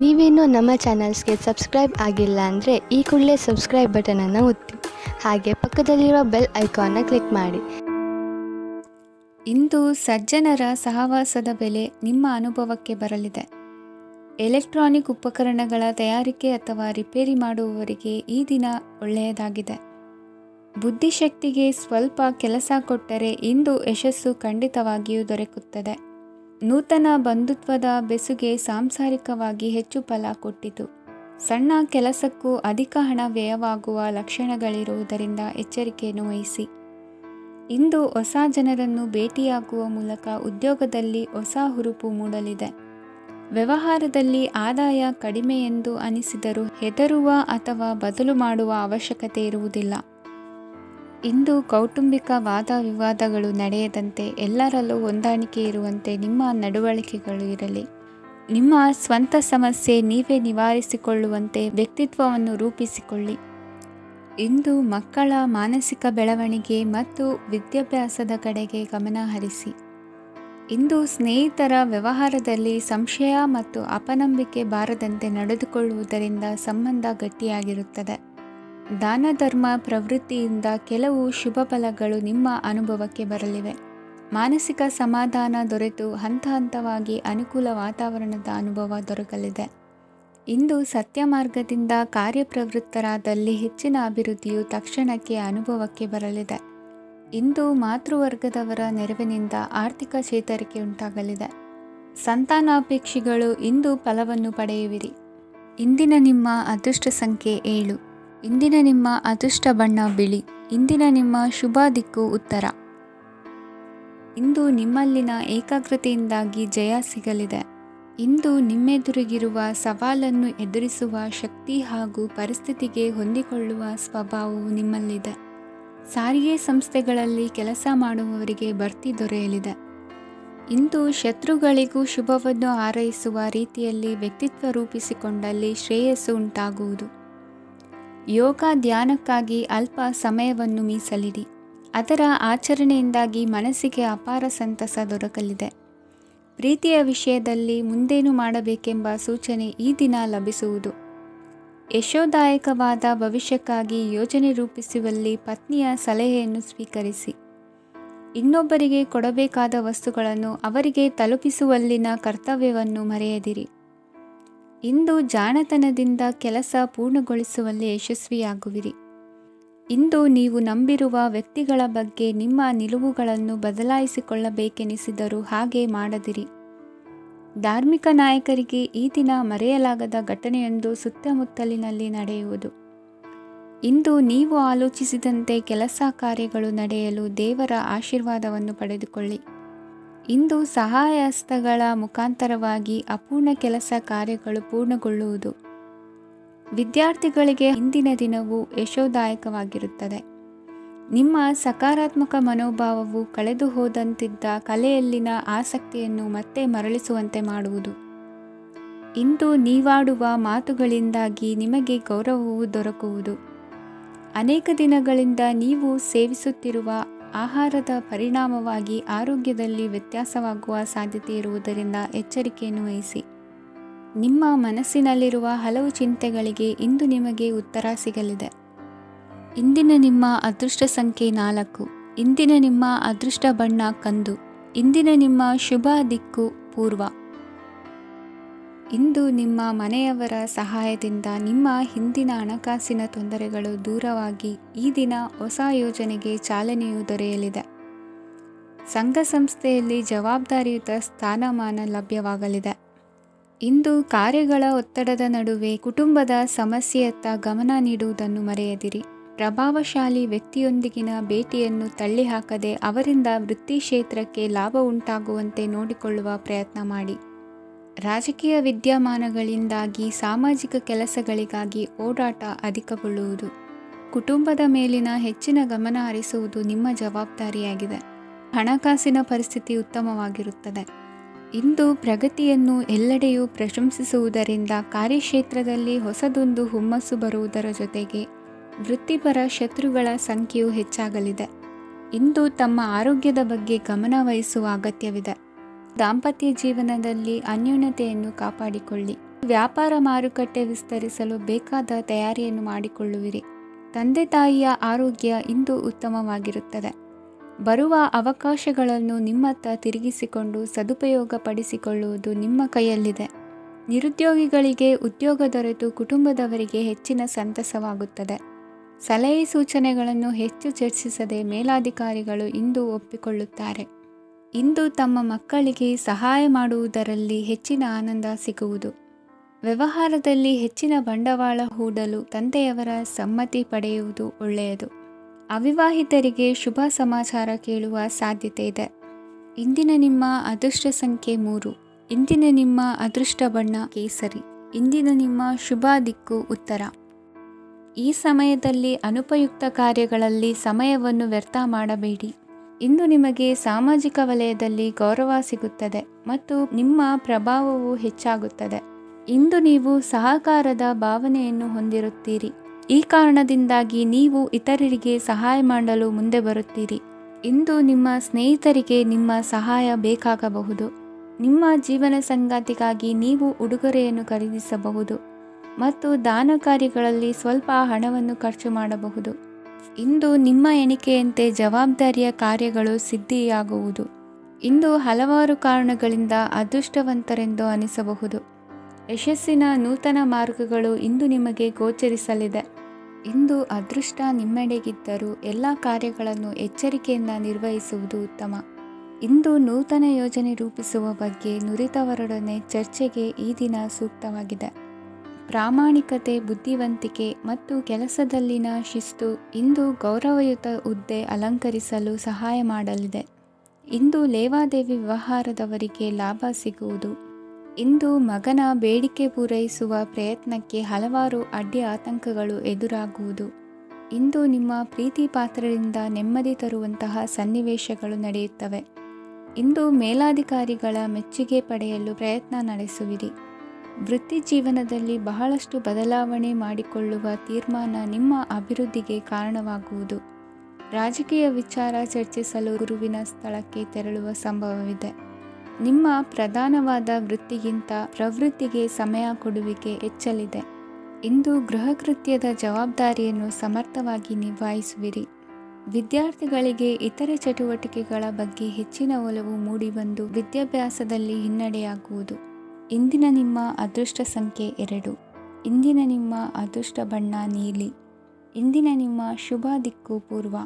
ನೀವೇನೂ ನಮ್ಮ ಚಾನಲ್ಸ್ಗೆ ಸಬ್ಸ್ಕ್ರೈಬ್ ಆಗಿಲ್ಲ ಅಂದರೆ ಈ ಕೂಡಲೇ ಸಬ್ಸ್ಕ್ರೈಬ್ ಬಟನನ್ನು ಒತ್ತಿ, ಹಾಗೆ ಪಕ್ಕದಲ್ಲಿರುವ ಬೆಲ್ ಐಕಾನ್ನ ಕ್ಲಿಕ್ ಮಾಡಿ. ಇಂದು ಸಜ್ಜನರ ಸಹವಾಸದ ಬೆಲೆ ನಿಮ್ಮ ಅನುಭವಕ್ಕೆ ಬರಲಿದೆ. ಎಲೆಕ್ಟ್ರಾನಿಕ್ ಉಪಕರಣಗಳ ತಯಾರಿಕೆ ಅಥವಾ ರಿಪೇರಿ ಮಾಡುವವರಿಗೆ ಈ ದಿನ ಒಳ್ಳೆಯದಾಗಿದೆ. ಬುದ್ಧಿಶಕ್ತಿಗೆ ಸ್ವಲ್ಪ ಕೆಲಸ ಕೊಟ್ಟರೆ ಇಂದು ಯಶಸ್ಸು ಖಂಡಿತವಾಗಿಯೂ ದೊರಕುತ್ತದೆ. ನೂತನ ಬಂಧುತ್ವದ ಬೆಸುಗೆ ಸಾಂಸಾರಿಕವಾಗಿ ಹೆಚ್ಚು ಫಲ ಕೊಟ್ಟಿತು. ಸಣ್ಣ ಕೆಲಸಕ್ಕೂ ಅಧಿಕ ಹಣ ವ್ಯಯವಾಗುವ ಲಕ್ಷಣಗಳಿರುವುದರಿಂದ ಎಚ್ಚರಿಕೆಯನ್ನು ವಹಿಸಿ. ಇಂದು ಹೊಸ ಜನರನ್ನು ಭೇಟಿಯಾಗುವ ಮೂಲಕ ಉದ್ಯೋಗದಲ್ಲಿ ಹೊಸ ಹುರುಪು ಮೂಡಲಿದೆ. ವ್ಯವಹಾರದಲ್ಲಿ ಆದಾಯ ಕಡಿಮೆ ಎಂದು ಅನಿಸಿದರೂ ಹೆದರುವ ಅಥವಾ ಬದಲು ಮಾಡುವ ಅವಶ್ಯಕತೆ ಇರುವುದಿಲ್ಲ. ಇಂದು ಕೌಟುಂಬಿಕ ವಾದ ವಿವಾದಗಳು ನಡೆಯದಂತೆ ಎಲ್ಲರಲ್ಲೂ ಹೊಂದಾಣಿಕೆ ಇರುವಂತೆ ನಿಮ್ಮ ನಡವಳಿಕೆಗಳು ಇರಲಿ. ನಿಮ್ಮ ಸ್ವಂತ ಸಮಸ್ಯೆ ನೀವೇ ನಿವಾರಿಸಿಕೊಳ್ಳುವಂತೆ ವ್ಯಕ್ತಿತ್ವವನ್ನು ರೂಪಿಸಿಕೊಳ್ಳಿ. ಇಂದು ಮಕ್ಕಳ ಮಾನಸಿಕ ಬೆಳವಣಿಗೆ ಮತ್ತು ವಿದ್ಯಾಭ್ಯಾಸದ ಕಡೆಗೆ ಗಮನ ಹರಿಸಿ. ಇಂದು ಸ್ನೇಹಿತರ ವ್ಯವಹಾರದಲ್ಲಿ ಸಂಶಯ ಮತ್ತು ಅಪನಂಬಿಕೆ ಬಾರದಂತೆ ನಡೆದುಕೊಳ್ಳುವುದರಿಂದ ಸಂಬಂಧ ಗಟ್ಟಿಯಾಗಿರುತ್ತದೆ. ದಾನ ಧರ್ಮ ಪ್ರವೃತ್ತಿಯಿಂದ ಕೆಲವು ಶುಭ ಫಲಗಳು ನಿಮ್ಮ ಅನುಭವಕ್ಕೆ ಬರಲಿವೆ. ಮಾನಸಿಕ ಸಮಾಧಾನ ದೊರೆತು ಹಂತ ಹಂತವಾಗಿ ಅನುಕೂಲ ವಾತಾವರಣದ ಅನುಭವ ದೊರಕಲಿದೆ. ಇಂದು ಸತ್ಯ ಮಾರ್ಗದಿಂದ ಕಾರ್ಯಪ್ರವೃತ್ತರಾದಲ್ಲಿ ಹೆಚ್ಚಿನ ಅಭಿವೃದ್ಧಿಯು ತಕ್ಷಣಕ್ಕೆ ಅನುಭವಕ್ಕೆ ಬರಲಿದೆ. ಇಂದು ಮಾತೃವರ್ಗದವರ ನೆರವಿನಿಂದ ಆರ್ಥಿಕ ಚೇತರಿಕೆ ಉಂಟಾಗಲಿದೆ. ಸಂತಾನಾಪೇಕ್ಷಿಗಳು ಇಂದು ಫಲವನ್ನು ಪಡೆಯುವಿರಿ. ಇಂದಿನ ನಿಮ್ಮ ಅದೃಷ್ಟ ಸಂಖ್ಯೆ 7. ಇಂದಿನ ನಿಮ್ಮ ಅದೃಷ್ಟ ಬಣ್ಣ ಬಿಳಿ. ಇಂದಿನ ನಿಮ್ಮ ಶುಭ ದಿಕ್ಕು ಉತ್ತರ. ಇಂದು ನಿಮ್ಮಲ್ಲಿನ ಏಕಾಗ್ರತೆಯಿಂದಾಗಿ ಜಯ ಸಿಗಲಿದೆ. ಇಂದು ನಿಮ್ಮೆದುರಿಗಿರುವ ಸವಾಲನ್ನು ಎದುರಿಸುವ ಶಕ್ತಿ ಹಾಗೂ ಪರಿಸ್ಥಿತಿಗೆ ಹೊಂದಿಕೊಳ್ಳುವ ಸ್ವಭಾವವು ನಿಮ್ಮಲ್ಲಿದೆ. ಸಾರಿಗೆ ಸಂಸ್ಥೆಗಳಲ್ಲಿ ಕೆಲಸ ಮಾಡುವವರಿಗೆ ಬಡ್ತಿ ದೊರೆಯಲಿದೆ. ಇಂದು ಶತ್ರುಗಳಿಗೂ ಶುಭವನ್ನು ಹಾರೈಸುವ ರೀತಿಯಲ್ಲಿ ವ್ಯಕ್ತಿತ್ವ ರೂಪಿಸಿಕೊಂಡಲ್ಲಿ ಶ್ರೇಯಸ್ಸು ಉಂಟಾಗುವುದು. ಯೋಗ ಧ್ಯಾನಕ್ಕಾಗಿ ಅಲ್ಪ ಸಮಯವನ್ನು ಮೀಸಲಿಡಿ. ಅದರ ಆಚರಣೆಯಿಂದಾಗಿ ಮನಸ್ಸಿಗೆ ಅಪಾರ ಸಂತಸ ದೊರಕಲಿದೆ. ಪ್ರೀತಿಯ ವಿಷಯದಲ್ಲಿ ಮುಂದೇನು ಮಾಡಬೇಕೆಂಬ ಸೂಚನೆ ಈ ದಿನ ಲಭಿಸುವುದು. ಯಶೋದಾಯಕವಾದ ಭವಿಷ್ಯಕ್ಕಾಗಿ ಯೋಜನೆ ರೂಪಿಸುವಲ್ಲಿ ಪತ್ನಿಯ ಸಲಹೆಯನ್ನು ಸ್ವೀಕರಿಸಿ. ಇನ್ನೊಬ್ಬರಿಗೆ ಕೊಡಬೇಕಾದ ವಸ್ತುಗಳನ್ನು ಅವರಿಗೆ ತಲುಪಿಸುವಲ್ಲಿನ ಕರ್ತವ್ಯವನ್ನು ಮರೆಯದಿರಿ. ಇಂದು ಜಾಣತನದಿಂದ ಕೆಲಸ ಪೂರ್ಣಗೊಳಿಸುವಲ್ಲಿ ಯಶಸ್ವಿಯಾಗುವಿರಿ. ಇಂದು ನೀವು ನಂಬಿರುವ ವ್ಯಕ್ತಿಗಳ ಬಗ್ಗೆ ನಿಮ್ಮ ನಿಲುವುಗಳನ್ನು ಬದಲಾಯಿಸಿಕೊಳ್ಳಬೇಕೆನಿಸಿದರೂ ಹಾಗೆ ಮಾಡದಿರಿ. ಧಾರ್ಮಿಕ ನಾಯಕರಿಗೆ ಈ ದಿನ ಮರೆಯಲಾಗದ ಘಟನೆಯೊಂದು ಸುತ್ತಮುತ್ತಲಿನಲ್ಲಿ ನಡೆಯುವುದು. ಇಂದು ನೀವು ಆಲೋಚಿಸಿದಂತೆ ಕೆಲಸ ಕಾರ್ಯಗಳು ನಡೆಯಲು ದೇವರ ಆಶೀರ್ವಾದವನ್ನು ಪಡೆದುಕೊಳ್ಳಿ. ಇಂದು ಸಹಾಯ ಹಸ್ತಗಳ ಮುಖಾಂತರವಾಗಿ ಅಪೂರ್ಣ ಕೆಲಸ ಕಾರ್ಯಗಳು ಪೂರ್ಣಗೊಳ್ಳುವುದು. ವಿದ್ಯಾರ್ಥಿಗಳಿಗೆ ಇಂದಿನ ದಿನವು ಯಶೋದಾಯಕವಾಗಿರುತ್ತದೆ. ನಿಮ್ಮ ಸಕಾರಾತ್ಮಕ ಮನೋಭಾವವು ಕಳೆದು ಹೋದಂತಿದ್ದ ಕಲೆಯಲ್ಲಿನ ಆಸಕ್ತಿಯನ್ನು ಮತ್ತೆ ಮರಳಿಸುವಂತೆ ಮಾಡುವುದು. ಇಂದು ನೀವಾಡುವ ಮಾತುಗಳಿಂದಾಗಿ ನಿಮಗೆ ಗೌರವವು ದೊರಕುವುದು. ಅನೇಕ ದಿನಗಳಿಂದ ನೀವು ಸೇವಿಸುತ್ತಿರುವ ಆಹಾರದ ಪರಿಣಾಮವಾಗಿ ಆರೋಗ್ಯದಲ್ಲಿ ವ್ಯತ್ಯಾಸವಾಗುವ ಸಾಧ್ಯತೆ ಇರುವುದರಿಂದ ಎಚ್ಚರಿಕೆಯನ್ನು ವಹಿಸಿ. ನಿಮ್ಮ ಮನಸ್ಸಿನಲ್ಲಿರುವ ಹಲವು ಚಿಂತೆಗಳಿಗೆ ಇಂದು ನಿಮಗೆ ಉತ್ತರ ಸಿಗಲಿದೆ. ಇಂದಿನ ನಿಮ್ಮ ಅದೃಷ್ಟ ಸಂಖ್ಯೆ 4. ಇಂದಿನ ನಿಮ್ಮ ಅದೃಷ್ಟ ಬಣ್ಣ ಕಂದು. ಇಂದಿನ ನಿಮ್ಮ ಶುಭ ದಿಕ್ಕು ಪೂರ್ವ. ಇಂದು ನಿಮ್ಮ ಮನೆಯವರ ಸಹಾಯದಿಂದ ನಿಮ್ಮ ಹಿಂದಿನ ಹಣಕಾಸಿನ ತೊಂದರೆಗಳು ದೂರವಾಗಿ ಈ ದಿನ ಹೊಸ ಯೋಜನೆಗೆ ಚಾಲನೆಯು ದೊರೆಯಲಿದೆ. ಸಂಘ ಸಂಸ್ಥೆಯಲ್ಲಿ ಜವಾಬ್ದಾರಿಯುತ ಸ್ಥಾನಮಾನ ಲಭ್ಯವಾಗಲಿದೆ. ಇಂದು ಕಾರ್ಯಗಳ ಒತ್ತಡದ ನಡುವೆ ಕುಟುಂಬದ ಸಮಸ್ಯೆಯತ್ತ ಗಮನ ನೀಡುವುದನ್ನು ಮರೆಯದಿರಿ. ಪ್ರಭಾವಶಾಲಿ ವ್ಯಕ್ತಿಯೊಂದಿಗಿನ ಭೇಟಿಯನ್ನು ತಳ್ಳಿಹಾಕದೆ ಅವರಿಂದ ವೃತ್ತಿ ಕ್ಷೇತ್ರಕ್ಕೆ ಲಾಭ ಉಂಟಾಗುವಂತೆ ನೋಡಿಕೊಳ್ಳುವ ಪ್ರಯತ್ನ ಮಾಡಿ. ರಾಜಕೀಯ ವಿದ್ಯಮಾನಗಳಿಂದಾಗಿ ಸಾಮಾಜಿಕ ಕೆಲಸಗಳಿಗಾಗಿ ಓಡಾಟ ಅಧಿಕಗೊಳ್ಳುವುದು. ಕುಟುಂಬದ ಮೇಲಿನ ಹೆಚ್ಚಿನ ಗಮನ ಹರಿಸುವುದು ನಿಮ್ಮ ಜವಾಬ್ದಾರಿಯಾಗಿದೆ. ಹಣಕಾಸಿನ ಪರಿಸ್ಥಿತಿ ಉತ್ತಮವಾಗಿರುತ್ತದೆ. ಇಂದು ಪ್ರಗತಿಯನ್ನು ಎಲ್ಲೆಡೆಯೂ ಪ್ರಶಂಸಿಸುವುದರಿಂದ ಕಾರ್ಯಕ್ಷೇತ್ರದಲ್ಲಿ ಹೊಸದೊಂದು ಹುಮ್ಮಸ್ಸು ಬರುವುದರ ಜೊತೆಗೆ ವೃತ್ತಿಪರ ಶತ್ರುಗಳ ಸಂಖ್ಯೆಯು ಹೆಚ್ಚಾಗಲಿದೆ. ಇಂದು ತಮ್ಮ ಆರೋಗ್ಯದ ಬಗ್ಗೆ ಗಮನ ವಹಿಸುವ ಅಗತ್ಯವಿದೆ. ದಾಂಪತ್ಯ ಜೀವನದಲ್ಲಿ ಅನ್ಯೋನ್ಯತೆಯನ್ನು ಕಾಪಾಡಿಕೊಳ್ಳಿ. ವ್ಯಾಪಾರ ಮಾರುಕಟ್ಟೆ ವಿಸ್ತರಿಸಲು ಬೇಕಾದ ತಯಾರಿಯನ್ನು ಮಾಡಿಕೊಳ್ಳುವಿರಿ. ತಂದೆ ತಾಯಿಯ ಆರೋಗ್ಯ ಇಂದು ಉತ್ತಮವಾಗಿರುತ್ತದೆ. ಬರುವ ಅವಕಾಶಗಳನ್ನು ನಿಮ್ಮತ್ತ ತಿರುಗಿಸಿಕೊಂಡು ಸದುಪಯೋಗಪಡಿಸಿಕೊಳ್ಳುವುದು ನಿಮ್ಮ ಕೈಯಲ್ಲಿದೆ. ನಿರುದ್ಯೋಗಿಗಳಿಗೆ ಉದ್ಯೋಗ ದೊರೆತು ಕುಟುಂಬದವರಿಗೆ ಹೆಚ್ಚಿನ ಸಂತಸವಾಗುತ್ತದೆ. ಸಲಹೆ ಸೂಚನೆಗಳನ್ನು ಹೆಚ್ಚು ಚರ್ಚಿಸದೆ ಮೇಲಾಧಿಕಾರಿಗಳು ಇಂದು ಒಪ್ಪಿಕೊಳ್ಳುತ್ತಾರೆ. ಇಂದು ತಮ್ಮ ಮಕ್ಕಳಿಗೆ ಸಹಾಯ ಮಾಡುವುದರಲ್ಲಿ ಹೆಚ್ಚಿನ ಆನಂದ ಸಿಗುವುದು. ವ್ಯವಹಾರದಲ್ಲಿ ಹೆಚ್ಚಿನ ಬಂಡವಾಳ ಹೂಡಲು ತಂದೆಯವರ ಸಮ್ಮತಿ ಪಡೆಯುವುದು ಒಳ್ಳೆಯದು. ಅವಿವಾಹಿತರಿಗೆ ಶುಭ ಸಮಾಚಾರ ಕೇಳುವ ಸಾಧ್ಯತೆ ಇದೆ. ಇಂದಿನ ನಿಮ್ಮ ಅದೃಷ್ಟ ಸಂಖ್ಯೆ 3. ಇಂದಿನ ನಿಮ್ಮ ಅದೃಷ್ಟ ಬಣ್ಣ ಕೇಸರಿ. ಇಂದಿನ ನಿಮ್ಮ ಶುಭ ದಿಕ್ಕು ಉತ್ತರ. ಈ ಸಮಯದಲ್ಲಿ ಅನುಪಯುಕ್ತ ಕಾರ್ಯಗಳಲ್ಲಿ ಸಮಯವನ್ನು ವ್ಯರ್ಥ ಮಾಡಬೇಡಿ. ಇಂದು ನಿಮಗೆ ಸಾಮಾಜಿಕ ವಲಯದಲ್ಲಿ ಗೌರವ ಸಿಗುತ್ತದೆ ಮತ್ತು ನಿಮ್ಮ ಪ್ರಭಾವವು ಹೆಚ್ಚಾಗುತ್ತದೆ. ಇಂದು ನೀವು ಸಹಕಾರದ ಭಾವನೆಯನ್ನು ಹೊಂದಿರುತ್ತೀರಿ. ಈ ಕಾರಣದಿಂದಾಗಿ ನೀವು ಇತರರಿಗೆ ಸಹಾಯ ಮಾಡಲು ಮುಂದೆ ಬರುತ್ತೀರಿ. ಇಂದು ನಿಮ್ಮ ಸ್ನೇಹಿತರಿಗೆ ನಿಮ್ಮ ಸಹಾಯ ಬೇಕಾಗಬಹುದು. ನಿಮ್ಮ ಜೀವನ ಸಂಗಾತಿಗಾಗಿ ನೀವು ಉಡುಗೊರೆಯನ್ನು ಖರೀದಿಸಬಹುದು ಮತ್ತು ದಾನ ಕಾರ್ಯಗಳಲ್ಲಿ ಸ್ವಲ್ಪ ಹಣವನ್ನು ಖರ್ಚು ಮಾಡಬಹುದು. ಇಂದು ನಿಮ್ಮ ಎಣಿಕೆಯಂತೆ ಜವಾಬ್ದಾರಿಯ ಕಾರ್ಯಗಳು ಸಿದ್ಧಿಯಾಗುವುದು. ಇಂದು ಹಲವಾರು ಕಾರಣಗಳಿಂದ ಅದೃಷ್ಟವಂತರೆಂದು ಅನಿಸಬಹುದು. ಯಶಸ್ಸಿನ ನೂತನ ಮಾರ್ಗಗಳು ಇಂದು ನಿಮಗೆ ಗೋಚರಿಸಲಿದೆ. ಇಂದು ಅದೃಷ್ಟ ನಿಮ್ಮೆಡೆಗಿದ್ದರೂ ಎಲ್ಲ ಕಾರ್ಯಗಳನ್ನು ಎಚ್ಚರಿಕೆಯಿಂದ ನಿರ್ವಹಿಸುವುದು ಉತ್ತಮ. ಇಂದು ನೂತನ ಯೋಜನೆ ರೂಪಿಸುವ ಬಗ್ಗೆ ನುರಿತವರೊಡನೆ ಚರ್ಚೆಗೆ ಈ ದಿನ ಸೂಕ್ತವಾಗಿದೆ. ಪ್ರಾಮಾಣಿಕತೆ, ಬುದ್ಧಿವಂತಿಕೆ ಮತ್ತು ಕೆಲಸದಲ್ಲಿನ ಶಿಸ್ತು ಇಂದು ಗೌರವಯುತ ಹುದ್ದೆ ಅಲಂಕರಿಸಲು ಸಹಾಯ ಮಾಡಲಿದೆ. ಇಂದು ಲೇವಾದೇವಿ ವ್ಯವಹಾರದವರಿಗೆ ಲಾಭ ಸಿಗುವುದು. ಇಂದು ಮಗನ ಬೇಡಿಕೆ ಪೂರೈಸುವ ಪ್ರಯತ್ನಕ್ಕೆ ಹಲವಾರು ಅಡ್ಡಿ ಆತಂಕಗಳು ಎದುರಾಗುವುದು. ಇಂದು ನಿಮ್ಮ ಪ್ರೀತಿ ಪಾತ್ರರಿಂದ ನೆಮ್ಮದಿ ತರುವಂತಹ ಸನ್ನಿವೇಶಗಳು ನಡೆಯುತ್ತವೆ. ಇಂದು ಮೇಲಾಧಿಕಾರಿಗಳ ಮೆಚ್ಚುಗೆ ಪಡೆಯಲು ಪ್ರಯತ್ನ ನಡೆಸುವಿರಿ. ವೃತ್ತಿ ಜೀವನದಲ್ಲಿ ಬಹಳಷ್ಟು ಬದಲಾವಣೆ ಮಾಡಿಕೊಳ್ಳುವ ತೀರ್ಮಾನ ನಿಮ್ಮ ಅಭಿವೃದ್ಧಿಗೆ ಕಾರಣವಾಗುವುದು. ರಾಜಕೀಯ ವಿಚಾರ ಚರ್ಚಿಸಲು ಗುರುವಿನ ಸ್ಥಳಕ್ಕೆ ತೆರಳುವ ಸಂಭವವಿದೆ. ನಿಮ್ಮ ಪ್ರಧಾನವಾದ ವೃತ್ತಿಗಿಂತ ಪ್ರವೃತ್ತಿಗೆ ಸಮಯ ಕೊಡುವಿಕೆ ಹೆಚ್ಚಲಿದೆ. ಇಂದು ಗೃಹ ಕೃತ್ಯದ ಜವಾಬ್ದಾರಿಯನ್ನು ಸಮರ್ಥವಾಗಿ ನಿಭಾಯಿಸುವಿರಿ. ವಿದ್ಯಾರ್ಥಿಗಳಿಗೆ ಇತರೆ ಚಟುವಟಿಕೆಗಳ ಬಗ್ಗೆ ಹೆಚ್ಚಿನ ಒಲವು ಮೂಡಿಬಂದು ವಿದ್ಯಾಭ್ಯಾಸದಲ್ಲಿ ಹಿನ್ನಡೆಯಾಗುವುದು. ಇಂದಿನ ನಿಮ್ಮ ಅದೃಷ್ಟ ಸಂಖ್ಯೆ 2. ಇಂದಿನ ನಿಮ್ಮ ಅದೃಷ್ಟ ಬಣ್ಣ ನೀಲಿ. ಇಂದಿನ ನಿಮ್ಮ ಶುಭ ದಿಕ್ಕು ಪೂರ್ವ.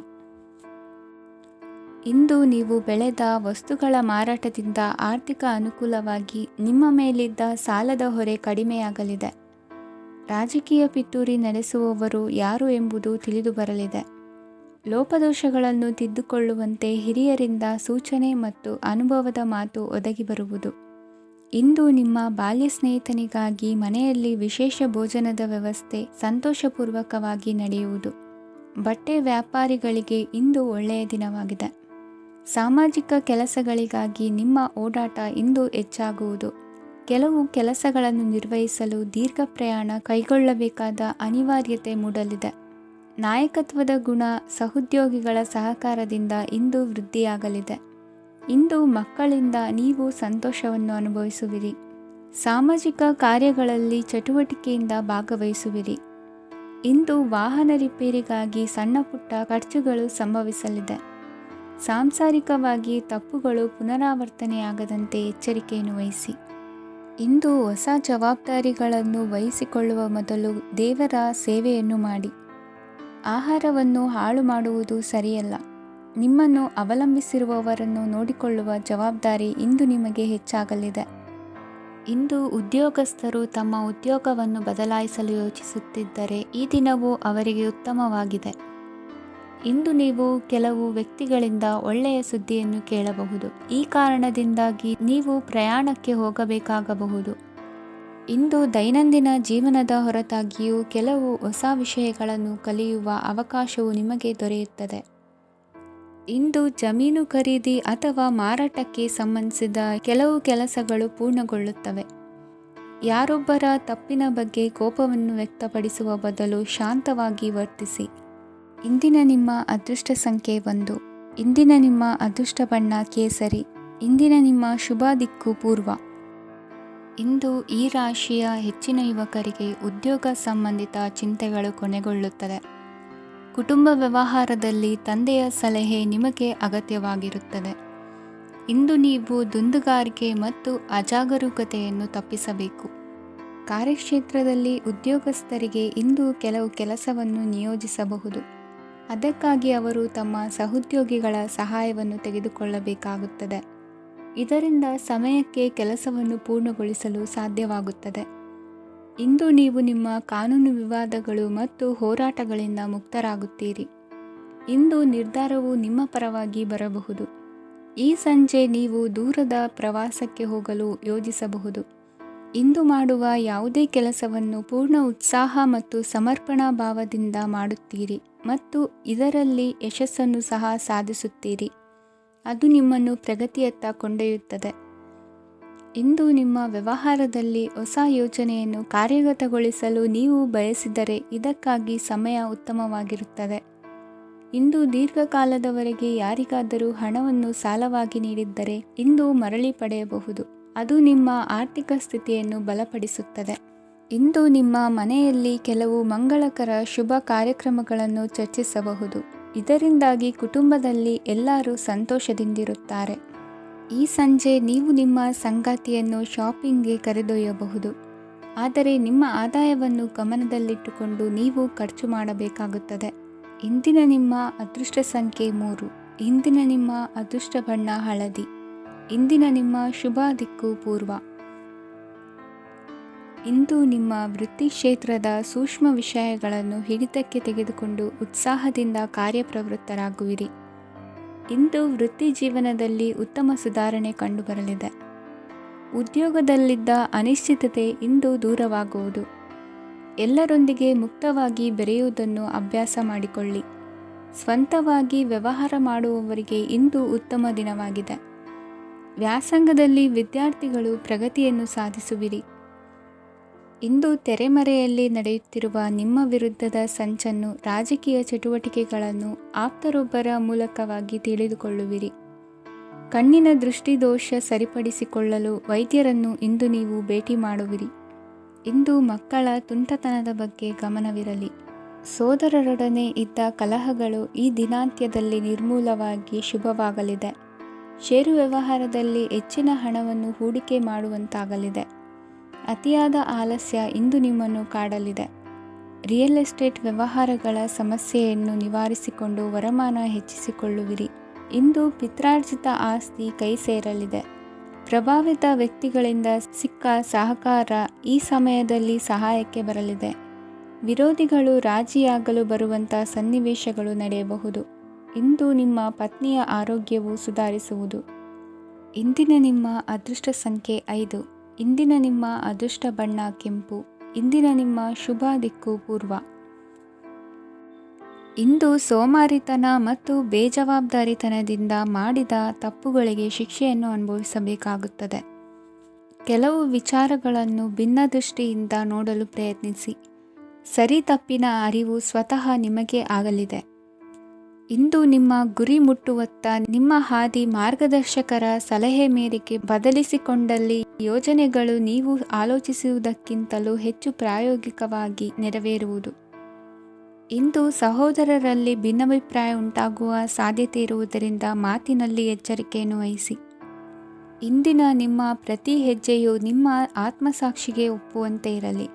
ಇಂದು ನೀವು ಬೆಳೆದ ವಸ್ತುಗಳ ಮಾರಾಟದಿಂದ ಆರ್ಥಿಕ ಅನುಕೂಲವಾಗಿ ನಿಮ್ಮ ಮೇಲಿದ್ದ ಸಾಲದ ಹೊರೆ ಕಡಿಮೆಯಾಗಲಿದೆ. ರಾಜಕೀಯ ಪಿತೂರಿ ನಡೆಸುವವರು ಯಾರು ಎಂಬುದು ತಿಳಿದು ಬರಲಿದೆ. ಲೋಪದೋಷಗಳನ್ನು ತಿದ್ದುಕೊಳ್ಳುವಂತೆ ಹಿರಿಯರಿಂದ ಸೂಚನೆ ಮತ್ತು ಅನುಭವದ ಮಾತು ಒದಗಿ ಬರುವುದು. ಇಂದು ನಿಮ್ಮ ಬಾಲ್ಯ ಸ್ನೇಹಿತನಿಗಾಗಿ ಮನೆಯಲ್ಲಿ ವಿಶೇಷ ಭೋಜನದ ವ್ಯವಸ್ಥೆ ಸಂತೋಷಪೂರ್ವಕವಾಗಿ ನಡೆಯುವುದು. ಬಟ್ಟೆ ವ್ಯಾಪಾರಿಗಳಿಗೆ ಇಂದು ಒಳ್ಳೆಯ ದಿನವಾಗಿದೆ. ಸಾಮಾಜಿಕ ಕೆಲಸಗಳಿಗಾಗಿ ನಿಮ್ಮ ಓಡಾಟ ಇಂದು ಹೆಚ್ಚಾಗುವುದು. ಕೆಲವು ಕೆಲಸಗಳನ್ನು ನಿರ್ವಹಿಸಲು ದೀರ್ಘ ಪ್ರಯಾಣ ಕೈಗೊಳ್ಳಬೇಕಾದ ಅನಿವಾರ್ಯತೆ ಮೂಡಲಿದೆ. ನಾಯಕತ್ವದ ಗುಣ, ಸಹೋದ್ಯೋಗಿಗಳ ಸಹಕಾರದಿಂದ ಇಂದು ವೃದ್ಧಿಯಾಗಲಿದೆ. ಇಂದು ಮಕ್ಕಳಿಂದ ನೀವು ಸಂತೋಷವನ್ನು ಅನುಭವಿಸುವಿರಿ. ಸಾಮಾಜಿಕ ಕಾರ್ಯಗಳಲ್ಲಿ ಚಟುವಟಿಕೆಯಿಂದ ಭಾಗವಹಿಸುವಿರಿ. ಇಂದು ವಾಹನ ರಿಪೇರಿಗಾಗಿ ಸಣ್ಣ ಪುಟ್ಟ ಖರ್ಚುಗಳು ಸಂಭವಿಸಲಿದೆ. ಸಾಂಸಾರಿಕವಾಗಿ ತಪ್ಪುಗಳು ಪುನರಾವರ್ತನೆಯಾಗದಂತೆ ಎಚ್ಚರಿಕೆಯನ್ನು ವಹಿಸಿ. ಇಂದು ಹೊಸ ಜವಾಬ್ದಾರಿಗಳನ್ನು ವಹಿಸಿಕೊಳ್ಳುವ ಮೊದಲು ದೇವರ ಸೇವೆಯನ್ನು ಮಾಡಿ. ಆಹಾರವನ್ನು ಹಾಳು ಮಾಡುವುದು ಸರಿಯಲ್ಲ. ನಿಮ್ಮನ್ನು ಅವಲಂಬಿಸಿರುವವರನ್ನು ನೋಡಿಕೊಳ್ಳುವ ಜವಾಬ್ದಾರಿ ಇಂದು ನಿಮಗೆ ಹೆಚ್ಚಾಗಲಿದೆ. ಇಂದು ಉದ್ಯೋಗಸ್ಥರು ತಮ್ಮ ಉದ್ಯೋಗವನ್ನು ಬದಲಾಯಿಸಲು ಯೋಚಿಸುತ್ತಿದ್ದರೆ ಈ ದಿನವೂ ಅವರಿಗೆ ಉತ್ತಮವಾಗಿದೆ. ಇಂದು ನೀವು ಕೆಲವು ವ್ಯಕ್ತಿಗಳಿಂದ ಒಳ್ಳೆಯ ಸುದ್ದಿಯನ್ನು ಕೇಳಬಹುದು. ಈ ಕಾರಣದಿಂದಾಗಿ ನೀವು ಪ್ರಯಾಣಕ್ಕೆ ಹೋಗಬೇಕಾಗಬಹುದು. ಇಂದು ದೈನಂದಿನ ಜೀವನದ ಹೊರತಾಗಿಯೂ ಕೆಲವು ಹೊಸ ವಿಷಯಗಳನ್ನು ಕಲಿಯುವ ಅವಕಾಶವು ನಿಮಗೆ ದೊರೆಯುತ್ತದೆ. ಇಂದು ಜಮೀನು ಖರೀದಿ ಅಥವಾ ಮಾರಾಟಕ್ಕೆ ಸಂಬಂಧಿಸಿದ ಕೆಲವು ಕೆಲಸಗಳು ಪೂರ್ಣಗೊಳ್ಳುತ್ತವೆ. ಯಾರೊಬ್ಬರ ತಪ್ಪಿನ ಬಗ್ಗೆ ಕೋಪವನ್ನು ವ್ಯಕ್ತಪಡಿಸುವ ಬದಲು ಶಾಂತವಾಗಿ ವರ್ತಿಸಿ. ಇಂದಿನ ನಿಮ್ಮ ಅದೃಷ್ಟ ಸಂಖ್ಯೆ 1. ಇಂದಿನ ನಿಮ್ಮ ಅದೃಷ್ಟ ಬಣ್ಣ ಕೇಸರಿ. ಇಂದಿನ ನಿಮ್ಮ ಶುಭ ದಿಕ್ಕು ಪೂರ್ವ. ಇಂದು ಈ ರಾಶಿಯ ಹೆಚ್ಚಿನ ಯುವಕರಿಗೆ ಉದ್ಯೋಗ ಸಂಬಂಧಿತ ಚಿಂತೆಗಳು ಕೊನೆಗೊಳ್ಳುತ್ತದೆ. ಕುಟುಂಬ ವ್ಯವಹಾರದಲ್ಲಿ ತಂದೆಯ ಸಲಹೆ ನಿಮಗೆ ಅಗತ್ಯವಾಗಿರುತ್ತದೆ. ಇಂದು ನೀವು ದುಂದುಗಾರಿಕೆ ಮತ್ತು ಅಜಾಗರೂಕತೆಯನ್ನು ತಪ್ಪಿಸಬೇಕು. ಕಾರ್ಯಕ್ಷೇತ್ರದಲ್ಲಿ ಉದ್ಯೋಗಸ್ಥರಿಗೆ ಇಂದು ಕೆಲವು ಕೆಲಸವನ್ನು ನಿಯೋಜಿಸಬಹುದು. ಅದಕ್ಕಾಗಿ ಅವರು ತಮ್ಮ ಸಹೋದ್ಯೋಗಿಗಳ ಸಹಾಯವನ್ನು ತೆಗೆದುಕೊಳ್ಳಬೇಕಾಗುತ್ತದೆ. ಇದರಿಂದ ಸಮಯಕ್ಕೆ ಕೆಲಸವನ್ನು ಪೂರ್ಣಗೊಳಿಸಲು ಸಾಧ್ಯವಾಗುತ್ತದೆ. ಇಂದು ನೀವು ನಿಮ್ಮ ಕಾನೂನು ವಿವಾದಗಳು ಮತ್ತು ಹೋರಾಟಗಳಿಂದ ಮುಕ್ತರಾಗುತ್ತೀರಿ. ಇಂದು ನಿರ್ಧಾರವು ನಿಮ್ಮ ಪರವಾಗಿ ಬರಬಹುದು. ಈ ಸಂಜೆ ನೀವು ದೂರದ ಪ್ರವಾಸಕ್ಕೆ ಹೋಗಲು ಯೋಜಿಸಬಹುದು. ಇಂದು ಮಾಡುವ ಯಾವುದೇ ಕೆಲಸವನ್ನು ಪೂರ್ಣ ಉತ್ಸಾಹ ಮತ್ತು ಸಮರ್ಪಣಾ ಭಾವದಿಂದ ಮಾಡುತ್ತೀರಿ ಮತ್ತು ಇದರಲ್ಲಿ ಯಶಸ್ಸನ್ನು ಸಹ ಸಾಧಿಸುತ್ತೀರಿ. ಅದು ನಿಮ್ಮನ್ನು ಪ್ರಗತಿಯತ್ತ ಕೊಂಡೊಯ್ಯುತ್ತದೆ. ಇಂದು ನಿಮ್ಮ ವ್ಯವಹಾರದಲ್ಲಿ ಹೊಸ ಯೋಜನೆಯನ್ನು ಕಾರ್ಯಗತಗೊಳಿಸಲು ನೀವು ಬಯಸಿದರೆ ಇದಕ್ಕಾಗಿ ಸಮಯ ಉತ್ತಮವಾಗಿರುತ್ತದೆ. ಇಂದು ದೀರ್ಘಕಾಲದವರೆಗೆ ಯಾರಿಗಾದರೂ ಹಣವನ್ನು ಸಾಲವಾಗಿ ನೀಡಿದ್ದರೆ ಇಂದು ಮರಳಿ ಪಡೆಯಬಹುದು. ಅದು ನಿಮ್ಮ ಆರ್ಥಿಕ ಸ್ಥಿತಿಯನ್ನು ಬಲಪಡಿಸುತ್ತದೆ. ಇಂದು ನಿಮ್ಮ ಮನೆಯಲ್ಲಿ ಕೆಲವು ಮಂಗಳಕರ ಶುಭ ಕಾರ್ಯಕ್ರಮಗಳನ್ನು ಚರ್ಚಿಸಬಹುದು. ಇದರಿಂದಾಗಿ ಕುಟುಂಬದಲ್ಲಿ ಎಲ್ಲರೂ ಸಂತೋಷದಿಂದಿರುತ್ತಾರೆ. ಈ ಸಂಜೆ ನೀವು ನಿಮ್ಮ ಸಂಗಾತಿಯನ್ನು ಶಾಪಿಂಗ್ಗೆ ಕರೆದೊಯ್ಯಬಹುದು. ಆದರೆ ನಿಮ್ಮ ಆದಾಯವನ್ನು ಗಮನದಲ್ಲಿಟ್ಟುಕೊಂಡು ನೀವು ಖರ್ಚು ಮಾಡಬೇಕಾಗುತ್ತದೆ. ಇಂದಿನ ನಿಮ್ಮ ಅದೃಷ್ಟ ಸಂಖ್ಯೆ 3. ಇಂದಿನ ನಿಮ್ಮ ಅದೃಷ್ಟ ಬಣ್ಣ ಹಳದಿ. ಇಂದಿನ ನಿಮ್ಮ ಶುಭ ದಿಕ್ಕು ಪೂರ್ವ. ಇಂದು ನಿಮ್ಮ ವೃತ್ತಿ ಕ್ಷೇತ್ರದ ಸೂಕ್ಷ್ಮ ವಿಷಯಗಳನ್ನು ಹಿಡಿತಕ್ಕೆ ತೆಗೆದುಕೊಂಡು ಉತ್ಸಾಹದಿಂದ ಕಾರ್ಯಪ್ರವೃತ್ತರಾಗುವಿರಿ. ಇಂದು ವೃತ್ತಿ ಜೀವನದಲ್ಲಿ ಉತ್ತಮ ಸುಧಾರಣೆ ಕಂಡುಬರಲಿದೆ. ಉದ್ಯೋಗದಲ್ಲಿದ್ದ ಅನಿಶ್ಚಿತತೆ ಇಂದು ದೂರವಾಗುವುದು. ಎಲ್ಲರೊಂದಿಗೆ ಮುಕ್ತವಾಗಿ ಬೆರೆಯುವುದನ್ನು ಅಭ್ಯಾಸ ಮಾಡಿಕೊಳ್ಳಿ. ಸ್ವಂತವಾಗಿ ವ್ಯವಹಾರ ಮಾಡುವವರಿಗೆ ಇಂದು ಉತ್ತಮ ದಿನವಾಗಿದೆ. ವ್ಯಾಸಂಗದಲ್ಲಿ ವಿದ್ಯಾರ್ಥಿಗಳು ಪ್ರಗತಿಯನ್ನು ಸಾಧಿಸುವಿರಿ. ಇಂದು ತೆರೆಮರೆಯಲ್ಲಿ ನಡೆಯುತ್ತಿರುವ ನಿಮ್ಮ ವಿರುದ್ಧದ ಸಂಚನ್ನು, ರಾಜಕೀಯ ಚಟುವಟಿಕೆಗಳನ್ನು ಆಪ್ತರೊಬ್ಬರ ಮೂಲಕವಾಗಿ ತಿಳಿದುಕೊಳ್ಳುವಿರಿ. ಕಣ್ಣಿನ ದೃಷ್ಟಿದೋಷ ಸರಿಪಡಿಸಿಕೊಳ್ಳಲು ವೈದ್ಯರನ್ನು ಇಂದು ನೀವು ಭೇಟಿ ಮಾಡುವಿರಿ. ಇಂದು ಮಕ್ಕಳ ತುಂಟತನದ ಬಗ್ಗೆ ಗಮನವಿರಲಿ. ಸೋದರರೊಡನೆ ಇದ್ದ ಕಲಹಗಳು ಈ ದಿನಾಂತ್ಯದಲ್ಲಿ ನಿರ್ಮೂಲವಾಗಿ ಶುಭವಾಗಲಿದೆ. ಷೇರು ವ್ಯವಹಾರದಲ್ಲಿ ಹೆಚ್ಚಿನ ಹಣವನ್ನು ಹೂಡಿಕೆ ಮಾಡುವಂತಾಗಲಿದೆ. ಅತಿಯಾದ ಆಲಸ್ಯ ಇಂದು ನಿಮ್ಮನ್ನು ಕಾಡಲಿದೆ. ರಿಯಲ್ ಎಸ್ಟೇಟ್ ವ್ಯವಹಾರಗಳ ಸಮಸ್ಯೆಯನ್ನು ನಿವಾರಿಸಿಕೊಂಡು ವರಮಾನ ಹೆಚ್ಚಿಸಿಕೊಳ್ಳುವಿರಿ. ಇಂದು ಪಿತ್ರಾರ್ಜಿತ ಆಸ್ತಿ ಕೈ ಸೇರಲಿದೆ. ಪ್ರಭಾವಿತ ವ್ಯಕ್ತಿಗಳಿಂದ ಸಿಕ್ಕ ಸಹಕಾರ ಈ ಸಮಯದಲ್ಲಿ ಸಹಾಯಕ್ಕೆ ಬರಲಿದೆ. ವಿರೋಧಿಗಳು ರಾಜಿಯಾಗಲು ಬರುವಂಥ ಸನ್ನಿವೇಶಗಳು ನಡೆಯಬಹುದು. ಇಂದು ನಿಮ್ಮ ಪತ್ನಿಯ ಆರೋಗ್ಯವು ಸುಧಾರಿಸುವುದು. ಇಂದಿನ ನಿಮ್ಮ ಅದೃಷ್ಟ ಸಂಖ್ಯೆ 5. ಇಂದಿನ ನಿಮ್ಮ ಅದೃಷ್ಟ ಬಣ್ಣ ಕೆಂಪು. ಇಂದಿನ ನಿಮ್ಮ ಶುಭ ದಿಕ್ಕು ಪೂರ್ವ. ಇಂದು ಸೋಮಾರಿತನ ಮತ್ತು ಬೇಜವಾಬ್ದಾರಿತನದಿಂದ ಮಾಡಿದ ತಪ್ಪುಗಳಿಗೆ ಶಿಕ್ಷೆಯನ್ನು ಅನುಭವಿಸಬೇಕಾಗುತ್ತದೆ. ಕೆಲವು ವಿಚಾರಗಳನ್ನು ಭಿನ್ನ ದೃಷ್ಟಿಯಿಂದ ನೋಡಲು ಪ್ರಯತ್ನಿಸಿ. ಸರಿ ತಪ್ಪಿನ ಅರಿವು ಸ್ವತಃ ನಿಮಗೆ ಆಗಲಿದೆ. ಇಂದು ನಿಮ್ಮ ಗುರಿ ಮುಟ್ಟುವತ್ತ ನಿಮ್ಮ ಹಾದಿ ಮಾರ್ಗದರ್ಶಕರ ಸಲಹೆ ಮೇರೆಗೆ ಬದಲಿಸಿಕೊಂಡಲ್ಲಿ ಯೋಜನೆಗಳು ನೀವು ಆಲೋಚಿಸುವುದಕ್ಕಿಂತಲೂ ಹೆಚ್ಚು ಪ್ರಾಯೋಗಿಕವಾಗಿ ನೆರವೇರುವುದು. ಇಂದು ಸಹೋದರರಲ್ಲಿ ಭಿನ್ನಾಭಿಪ್ರಾಯ ಉಂಟಾಗುವ ಸಾಧ್ಯತೆ ಇರುವುದರಿಂದ ಮಾತಿನಲ್ಲಿ ಎಚ್ಚರಿಕೆಯನ್ನು ವಹಿಸಿ. ಇಂದಿನ ನಿಮ್ಮ ಪ್ರತಿ ಹೆಜ್ಜೆಯು ನಿಮ್ಮ ಆತ್ಮಸಾಕ್ಷಿಗೆ ಒಪ್ಪುವಂತೆ ಇರಲಿ.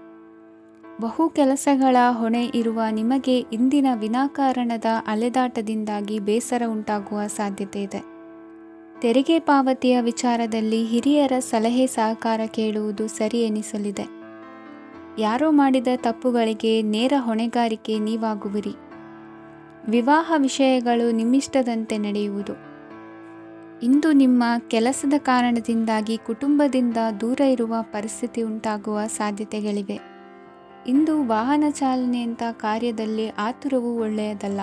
ಬಹು ಕೆಲಸಗಳ ಹೊಣೆ ಇರುವ ನಿಮಗೆ ಇಂದಿನ ವಿನಾಕಾರಣದ ಅಲೆದಾಟದಿಂದಾಗಿ ಬೇಸರ ಉಂಟಾಗುವ ಸಾಧ್ಯತೆ ಇದೆ. ತೆರಿಗೆ ಪಾವತಿಯ ವಿಚಾರದಲ್ಲಿ ಹಿರಿಯರ ಸಲಹೆ ಸಹಕಾರ ಕೇಳುವುದು ಸರಿ ಎನಿಸಲಿದೆ. ಯಾರೋ ಮಾಡಿದ ತಪ್ಪುಗಳಿಗೆ ನೇರ ಹೊಣೆಗಾರಿಕೆ ನೀವಾಗುವಿರಿ. ವಿವಾಹ ವಿಷಯಗಳು ನಿಮ್ಮಿಷ್ಟದಂತೆ ನಡೆಯುವುದು. ಇಂದು ನಿಮ್ಮ ಕೆಲಸದ ಕಾರಣದಿಂದಾಗಿ ಕುಟುಂಬದಿಂದ ದೂರ ಇರುವ ಪರಿಸ್ಥಿತಿ ಉಂಟಾಗುವ ಸಾಧ್ಯತೆಗಳಿವೆ. ಇಂದು ವಾಹನ ಚಾಲನೆಯಂಥ ಕಾರ್ಯದಲ್ಲಿ ಆತುರವು ಒಳ್ಳೆಯದಲ್ಲ.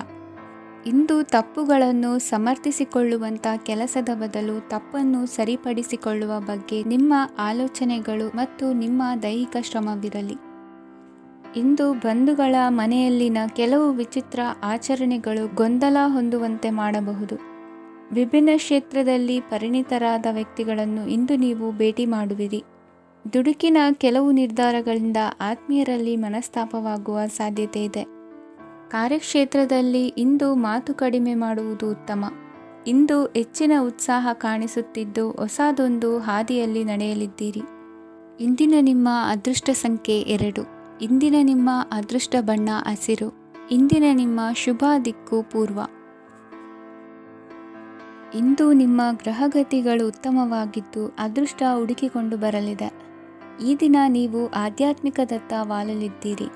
ಇಂದು ತಪ್ಪುಗಳನ್ನು ಸಮರ್ಥಿಸಿಕೊಳ್ಳುವಂಥ ಕೆಲಸದ ಬದಲು ತಪ್ಪನ್ನು ಸರಿಪಡಿಸಿಕೊಳ್ಳುವ ಬಗ್ಗೆ ನಿಮ್ಮ ಆಲೋಚನೆಗಳು ಮತ್ತು ನಿಮ್ಮ ದೈಹಿಕ ಶ್ರಮವಿರಲಿ. ಇಂದು ಬಂಧುಗಳ ಮನೆಯಲ್ಲಿನ ಕೆಲವು ವಿಚಿತ್ರ ಆಚರಣೆಗಳು ಗೊಂದಲ ಹೊಂದುವಂತೆ ಮಾಡಬಹುದು. ವಿಭಿನ್ನ ಕ್ಷೇತ್ರದಲ್ಲಿ ಪರಿಣಿತರಾದ ವ್ಯಕ್ತಿಗಳನ್ನು ಇಂದು ನೀವು ಭೇಟಿ ಮಾಡುವಿರಿ. ದುಡುಕಿನ ಕೆಲವು ನಿರ್ಧಾರಗಳಿಂದ ಆತ್ಮೀಯರಲ್ಲಿ ಮನಸ್ತಾಪವಾಗುವ ಸಾಧ್ಯತೆ ಇದೆ. ಕಾರ್ಯಕ್ಷೇತ್ರದಲ್ಲಿ ಇಂದು ಮಾತು ಕಡಿಮೆ ಮಾಡುವುದು ಉತ್ತಮ. ಇಂದು ಹೆಚ್ಚಿನ ಉತ್ಸಾಹ ಕಾಣಿಸುತ್ತಿದ್ದು ಹೊಸದೊಂದು ಹಾದಿಯಲ್ಲಿ ನಡೆಯಲಿದ್ದೀರಿ. ಇಂದಿನ ನಿಮ್ಮ ಅದೃಷ್ಟ ಸಂಖ್ಯೆ 2. ಇಂದಿನ ನಿಮ್ಮ ಅದೃಷ್ಟ ಬಣ್ಣ ಹಸಿರು. ಇಂದಿನ ನಿಮ್ಮ ಶುಭ ದಿಕ್ಕು ಪೂರ್ವ. ಇಂದು ನಿಮ್ಮ ಗ್ರಹಗತಿಗಳು ಉತ್ತಮವಾಗಿದ್ದು ಅದೃಷ್ಟ ಹುಡುಕಿಕೊಂಡು ಬರಲಿದೆ. ಈ ದಿನ ನೀವು ಆಧ್ಯಾತ್ಮಿಕದತ್ತ ವಾಲಲಿದ್ದೀರಿ.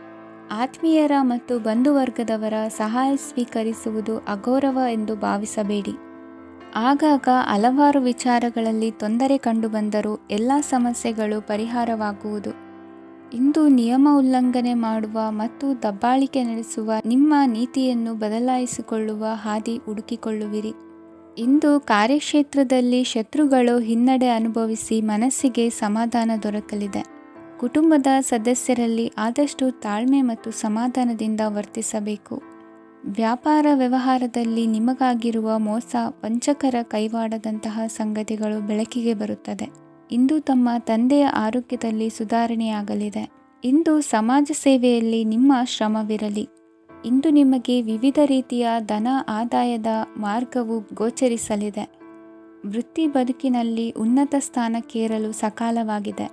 ಆತ್ಮೀಯರ ಮತ್ತು ಬಂಧುವರ್ಗದವರ ಸಹಾಯ ಸ್ವೀಕರಿಸುವುದು ಅಗೌರವ ಎಂದು ಭಾವಿಸಬೇಡಿ. ಆಗಾಗ ಹಲವಾರು ವಿಚಾರಗಳಲ್ಲಿ ತೊಂದರೆ ಕಂಡುಬಂದರೂ ಎಲ್ಲ ಸಮಸ್ಯೆಗಳು ಪರಿಹಾರವಾಗುವುದು. ಇಂದು ನಿಯಮ ಉಲ್ಲಂಘನೆ ಮಾಡುವ ಮತ್ತು ದಬ್ಬಾಳಿಕೆ ನಡೆಸುವ ನಿಮ್ಮ ನೀತಿಯನ್ನು ಬದಲಾಯಿಸಿಕೊಳ್ಳುವ ಹಾದಿ ಹುಡುಕಿಕೊಳ್ಳುವಿರಿ. ಇಂದು ಕಾರ್ಯಕ್ಷೇತ್ರದಲ್ಲಿ ಶತ್ರುಗಳು ಹಿನ್ನಡೆ ಅನುಭವಿಸಿ ಮನಸ್ಸಿಗೆ ಸಮಾಧಾನ ದೊರಕಲಿದೆ. ಕುಟುಂಬದ ಸದಸ್ಯರಲ್ಲಿ ಆದಷ್ಟು ತಾಳ್ಮೆ ಮತ್ತು ಸಮಾಧಾನದಿಂದ ವರ್ತಿಸಬೇಕು. ವ್ಯಾಪಾರ ವ್ಯವಹಾರದಲ್ಲಿ ನಿಮಗಾಗಿರುವ ಮೋಸ, ವಂಚಕರ ಕೈವಾಡದಂತಹ ಸಂಗತಿಗಳು ಬೆಳಕಿಗೆ ಬರುತ್ತದೆ. ಇಂದು ತಮ್ಮ ತಂದೆಯ ಆರೋಗ್ಯದಲ್ಲಿ ಸುಧಾರಣೆಯಾಗಲಿದೆ. ಇಂದು ಸಮಾಜ ಸೇವೆಯಲ್ಲಿ ನಿಮ್ಮ ಶ್ರಮವಿರಲಿ. ಇಂದು ನಿಮಗೆ ವಿವಿಧ ರೀತಿಯ ಧನ ಆದಾಯದ ಮಾರ್ಗವು ಗೋಚರಿಸಲಿದೆ. ವೃತ್ತಿ ಬದುಕಿನಲ್ಲಿ ಉನ್ನತ ಸ್ಥಾನಕ್ಕೇರಲು ಸಕಾಲವಾಗಿದೆ.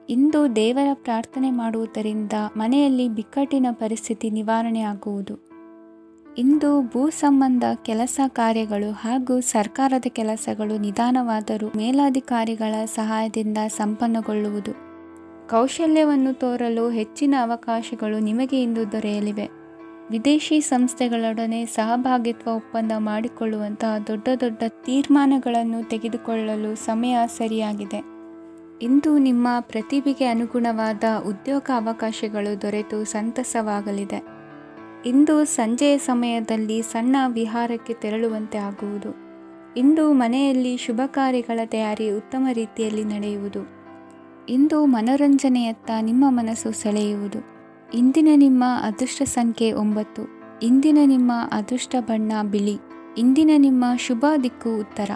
ಇಂದು ದೇವರ ಪ್ರಾರ್ಥನೆ ಮಾಡುವುದರಿಂದ ಮನೆಯಲ್ಲಿ ಬಿಕ್ಕಟ್ಟಿನ ಪರಿಸ್ಥಿತಿ ನಿವಾರಣೆಯಾಗುವುದು. ಇಂದು ಭೂ ಸಂಬಂಧ ಕೆಲಸ ಕಾರ್ಯಗಳು ಹಾಗೂ ಸರ್ಕಾರದ ಕೆಲಸಗಳು ನಿಧಾನವಾದರೂ ಮೇಲಾಧಿಕಾರಿಗಳ ಸಹಾಯದಿಂದ ಸಂಪನ್ನಗೊಳ್ಳುವುದು. ಕೌಶಲ್ಯವನ್ನು ತೋರಲು ಹೆಚ್ಚಿನ ಅವಕಾಶಗಳು ನಿಮಗೆ ಇಂದು ದೊರೆಯಲಿವೆ. ವಿದೇಶಿ ಸಂಸ್ಥೆಗಳೊಡನೆ ಸಹಭಾಗಿತ್ವ ಒಪ್ಪಂದ ಮಾಡಿಕೊಳ್ಳುವಂತಹ ದೊಡ್ಡ ದೊಡ್ಡ ತೀರ್ಮಾನಗಳನ್ನು ತೆಗೆದುಕೊಳ್ಳಲು ಸಮಯ ಸರಿಯಾಗಿದೆ. ಇಂದು ನಿಮ್ಮ ಪ್ರತಿಭೆಗೆ ಅನುಗುಣವಾದ ಉದ್ಯೋಗ ಅವಕಾಶಗಳು ದೊರೆತು ಸಂತಸವಾಗಲಿದೆ. ಇಂದು ಸಂಜೆಯ ಸಮಯದಲ್ಲಿ ಸಣ್ಣ ವಿಹಾರಕ್ಕೆ ತೆರಳುವಂತೆ ಆಗುವುದು. ಇಂದು ಮನೆಯಲ್ಲಿ ಶುಭ ಕಾರ್ಯಗಳ ತಯಾರಿ ಉತ್ತಮ ರೀತಿಯಲ್ಲಿ ನಡೆಯುವುದು. ಇಂದು ಮನೋರಂಜನೆಯತ್ತ ನಿಮ್ಮ ಮನಸ್ಸು ಸೆಳೆಯುವುದು. ಇಂದಿನ ನಿಮ್ಮ ಅದೃಷ್ಟ ಸಂಖ್ಯೆ 9. ಇಂದಿನ ನಿಮ್ಮ ಅದೃಷ್ಟ ಬಣ್ಣ ಬಿಳಿ. ಇಂದಿನ ನಿಮ್ಮ ಶುಭ ದಿಕ್ಕು ಉತ್ತರ.